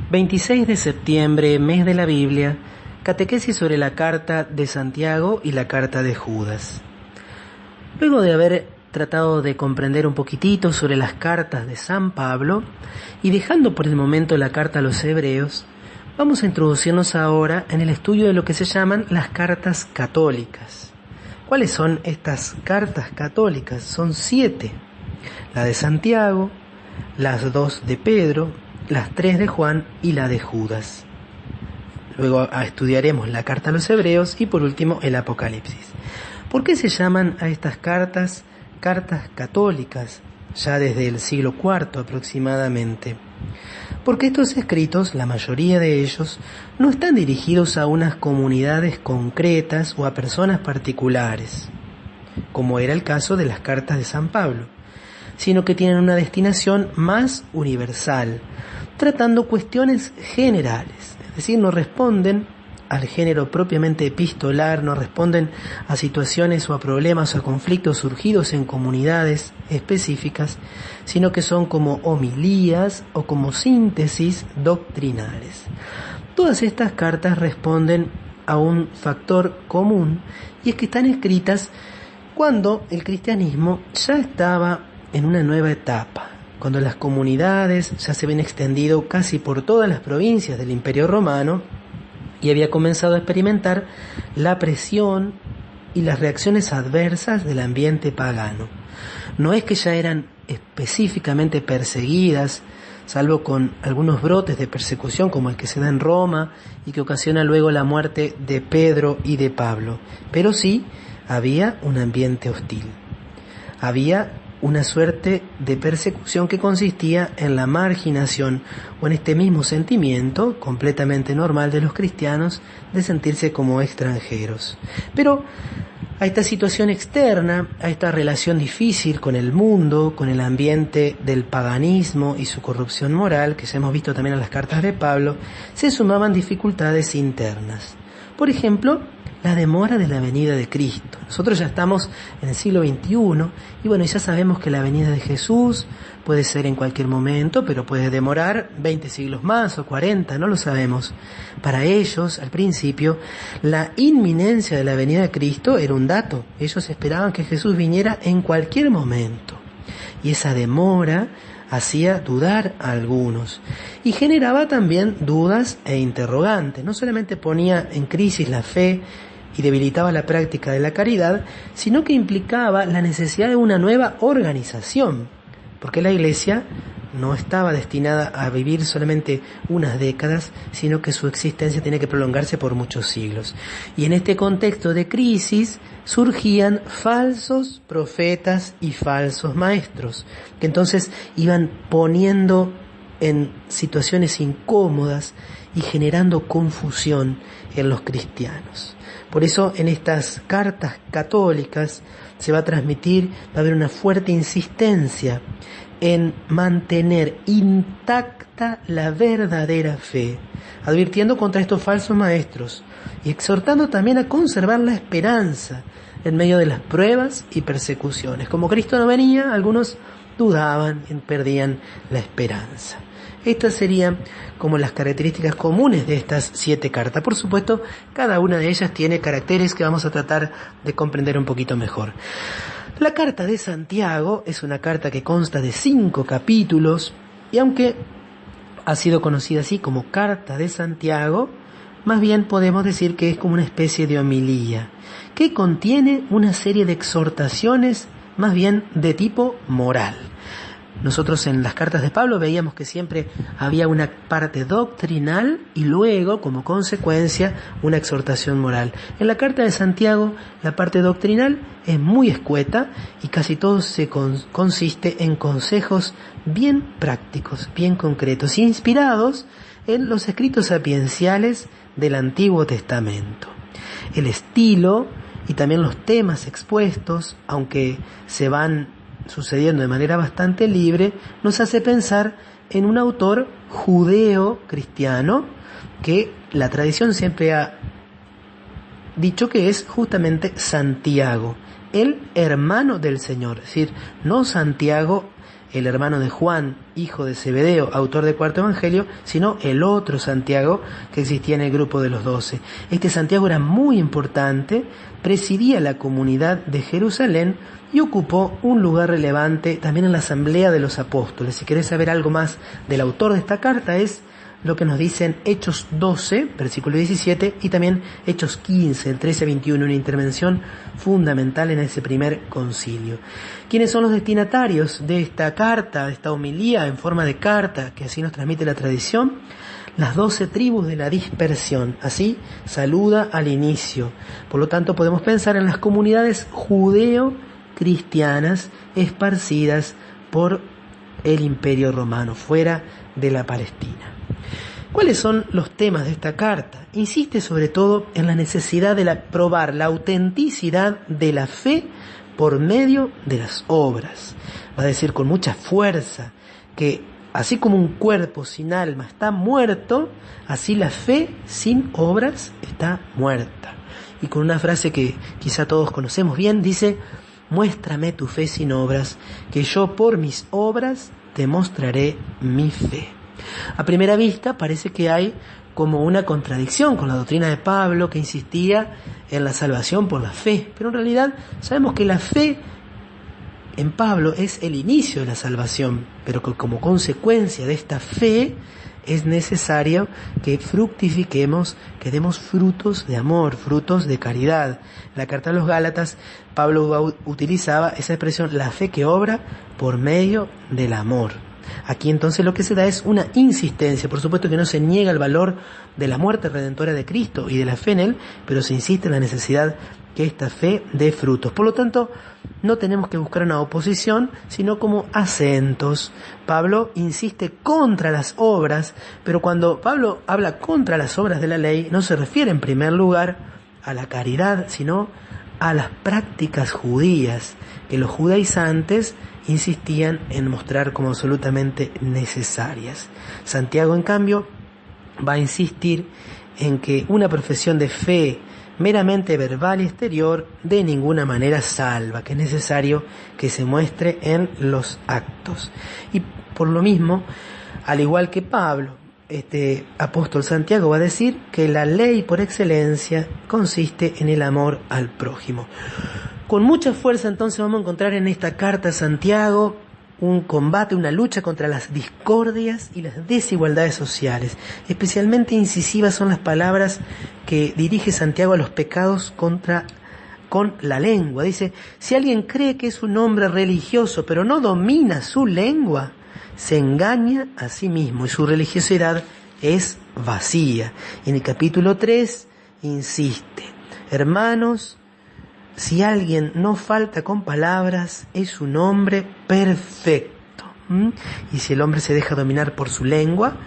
26 de septiembre, mes de la Biblia, catequesis sobre la carta de Santiago y la carta de Judas. Luego de haber tratado de comprender un poquitito sobre las cartas de San Pablo y dejando por el momento la carta a los hebreos, vamos a introducirnos ahora en el estudio de lo que se llaman las cartas católicas. ¿Cuáles son estas cartas católicas? Son 7. La de Santiago, las 2 de Pedro, las 3 de Juan y la de Judas. Luego estudiaremos la carta a los hebreos y por último el Apocalipsis. ¿Por qué se llaman a estas cartas católicas ya desde el siglo IV aproximadamente? Porque estos escritos, la mayoría de ellos, no están dirigidos a unas comunidades concretas o a personas particulares, como era el caso de las cartas de San Pablo, sino que tienen una destinación más universal, tratando cuestiones generales, es decir, no responden al género propiamente epistolar, no responden a situaciones o a problemas o a conflictos surgidos en comunidades específicas, sino que son como homilías o como síntesis doctrinales. Todas estas cartas responden a un factor común, y es que están escritas cuando el cristianismo ya estaba en una nueva etapa, cuando las comunidades ya se habían extendido casi por todas las provincias del Imperio Romano y había comenzado a experimentar la presión y las reacciones adversas del ambiente pagano. No es que ya eran específicamente perseguidas, salvo con algunos brotes de persecución como el que se da en Roma y que ocasiona luego la muerte de Pedro y de Pablo, pero sí había un ambiente hostil. Había una suerte de persecución que consistía en la marginación o en este mismo sentimiento completamente normal de los cristianos de sentirse como extranjeros. Pero a esta situación externa, a esta relación difícil con el mundo, con el ambiente del paganismo y su corrupción moral, que ya hemos visto también en las cartas de Pablo, se sumaban dificultades internas. Por ejemplo, la demora de la venida de Cristo. Nosotros ya estamos en el siglo XXI y bueno, ya sabemos que la venida de Jesús puede ser en cualquier momento, pero puede demorar 20 siglos más o 40, no lo sabemos. Para ellos, al principio, la inminencia de la venida de Cristo era un dato. Ellos esperaban que Jesús viniera en cualquier momento. Y esa demora hacía dudar a algunos y generaba también dudas e interrogantes. No solamente ponía en crisis la fe y debilitaba la práctica de la caridad, sino que implicaba la necesidad de una nueva organización, porque la Iglesia no estaba destinada a vivir solamente unas décadas, sino que su existencia tiene que prolongarse por muchos siglos. Y en este contexto de crisis surgían falsos profetas y falsos maestros, que entonces iban poniendo en situaciones incómodas y generando confusión en los cristianos. Por eso en estas cartas católicas se va a transmitir, va a haber una fuerte insistencia en mantener intacta la verdadera fe, advirtiendo contra estos falsos maestros y exhortando también a conservar la esperanza en medio de las pruebas y persecuciones. Como Cristo no venía, algunos dudaban y perdían la esperanza. Estas serían como las características comunes de estas 7 cartas. Por supuesto, cada una de ellas tiene caracteres que vamos a tratar de comprender un poquito mejor. La carta de Santiago es una carta que consta de 5 capítulos y aunque ha sido conocida así como carta de Santiago, más bien podemos decir que es como una especie de homilía que contiene una serie de exhortaciones más bien de tipo moral. Nosotros en las cartas de Pablo veíamos que siempre había una parte doctrinal y luego, como consecuencia, una exhortación moral. En la carta de Santiago, la parte doctrinal es muy escueta y casi todo se consiste en consejos bien prácticos, bien concretos, inspirados en los escritos sapienciales del Antiguo Testamento. El estilo y también los temas expuestos, aunque se van sucediendo de manera bastante libre, nos hace pensar en un autor judeo-cristiano que la tradición siempre ha dicho que es justamente Santiago, el hermano del Señor, es decir, no Santiago el hermano de Juan, hijo de Zebedeo, autor del cuarto evangelio, sino el otro Santiago que existía en el grupo de los 12. Este Santiago era muy importante, presidía la comunidad de Jerusalén y ocupó un lugar relevante también en la asamblea de los apóstoles. Si querés saber algo más del autor de esta carta, es lo que nos dicen Hechos 12, versículo 17, y también Hechos 15, el 13 a 21, una intervención fundamental en ese primer concilio. ¿Quiénes son los destinatarios de esta carta, de esta homilía en forma de carta, que así nos transmite la tradición? Las 12 tribus de la dispersión, así saluda al inicio. Por lo tanto, podemos pensar en las comunidades judeo-cristianas esparcidas por el Imperio Romano, fuera de la Palestina. ¿Cuáles son los temas de esta carta? Insiste sobre todo en la necesidad de probar la autenticidad de la fe por medio de las obras. Va a decir con mucha fuerza que así como un cuerpo sin alma está muerto, así la fe sin obras está muerta. Y con una frase que quizá todos conocemos bien, dice: muéstrame tu fe sin obras, que yo por mis obras te mostraré mi fe. A primera vista parece que hay como una contradicción con la doctrina de Pablo, que insistía en la salvación por la fe, pero en realidad sabemos que la fe en Pablo es el inicio de la salvación, pero que como consecuencia de esta fe es necesario que fructifiquemos, que demos frutos de amor, frutos de caridad. En la carta a los Gálatas, Pablo utilizaba esa expresión, la fe que obra por medio del amor. Aquí entonces lo que se da es una insistencia. Por supuesto que no se niega el valor de la muerte redentora de Cristo y de la fe en Él, pero se insiste en la necesidad que esta fe dé frutos. Por lo tanto, no tenemos que buscar una oposición, sino como acentos. Pablo insiste contra las obras, pero cuando Pablo habla contra las obras de la ley, no se refiere en primer lugar a la caridad, sino a las prácticas judías, que los judaizantes insistían en mostrar como absolutamente necesarias. Santiago, en cambio, va a insistir en que una profesión de fe meramente verbal y exterior de ninguna manera salva, que es necesario que se muestre en los actos. Y por lo mismo, al igual que Pablo, este apóstol Santiago va a decir que la ley por excelencia consiste en el amor al prójimo. Con mucha fuerza entonces vamos a encontrar en esta carta a Santiago un combate, una lucha contra las discordias y las desigualdades sociales. Especialmente incisivas son las palabras que dirige Santiago a los pecados con la lengua. Dice: si alguien cree que es un hombre religioso pero no domina su lengua, se engaña a sí mismo y su religiosidad es vacía. En el capítulo 3 insiste: hermanos, si alguien no falta con palabras, es un hombre perfecto. Y si el hombre se deja dominar por su lengua,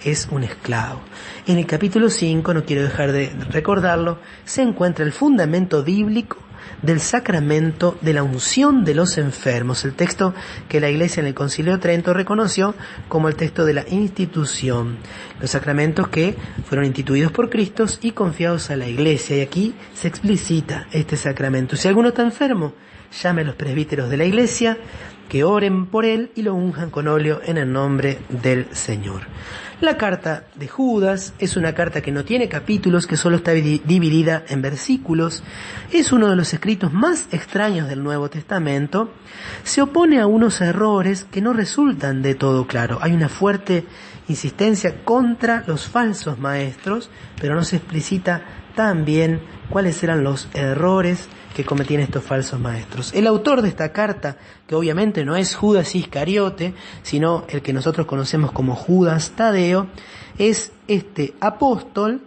es un esclavo. En el capítulo 5, no quiero dejar de recordarlo, se encuentra el fundamento bíblico del sacramento de la unción de los enfermos, el texto que la Iglesia en el Concilio de Trento reconoció como el texto de la institución, los sacramentos que fueron instituidos por Cristo y confiados a la Iglesia, y aquí se explicita este sacramento. Si alguno está enfermo, llame a los presbíteros de la Iglesia, que oren por él y lo unjan con óleo en el nombre del Señor. La carta de Judas es una carta que no tiene capítulos, que solo está dividida en versículos. Es uno de los escritos más extraños del Nuevo Testamento. Se opone a unos errores que no resultan de todo claro. Hay una fuerte insistencia contra los falsos maestros, pero no se explicita tan bien cuáles eran los errores que cometían estos falsos maestros. El autor de esta carta, que obviamente no es Judas Iscariote, sino el que nosotros conocemos como Judas Tadeo, es este apóstol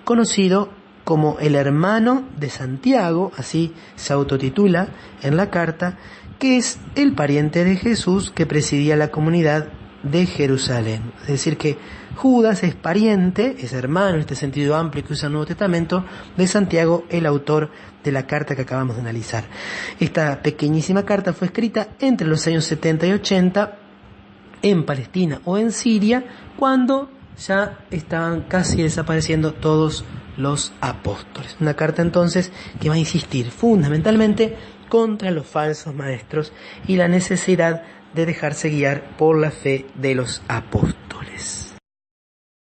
conocido como el hermano de Santiago, así se autotitula en la carta, que es el pariente de Jesús que presidía la comunidad de Jerusalén. Es decir que Judas es pariente, es hermano en este sentido amplio que usa el Nuevo Testamento, de Santiago, el autor de la carta que acabamos de analizar. Esta pequeñísima carta fue escrita entre los años 70 y 80 en Palestina o en Siria, cuando ya estaban casi desapareciendo todos los apóstoles. Una carta entonces que va a insistir fundamentalmente contra los falsos maestros y la necesidad de dejarse guiar por la fe de los apóstoles.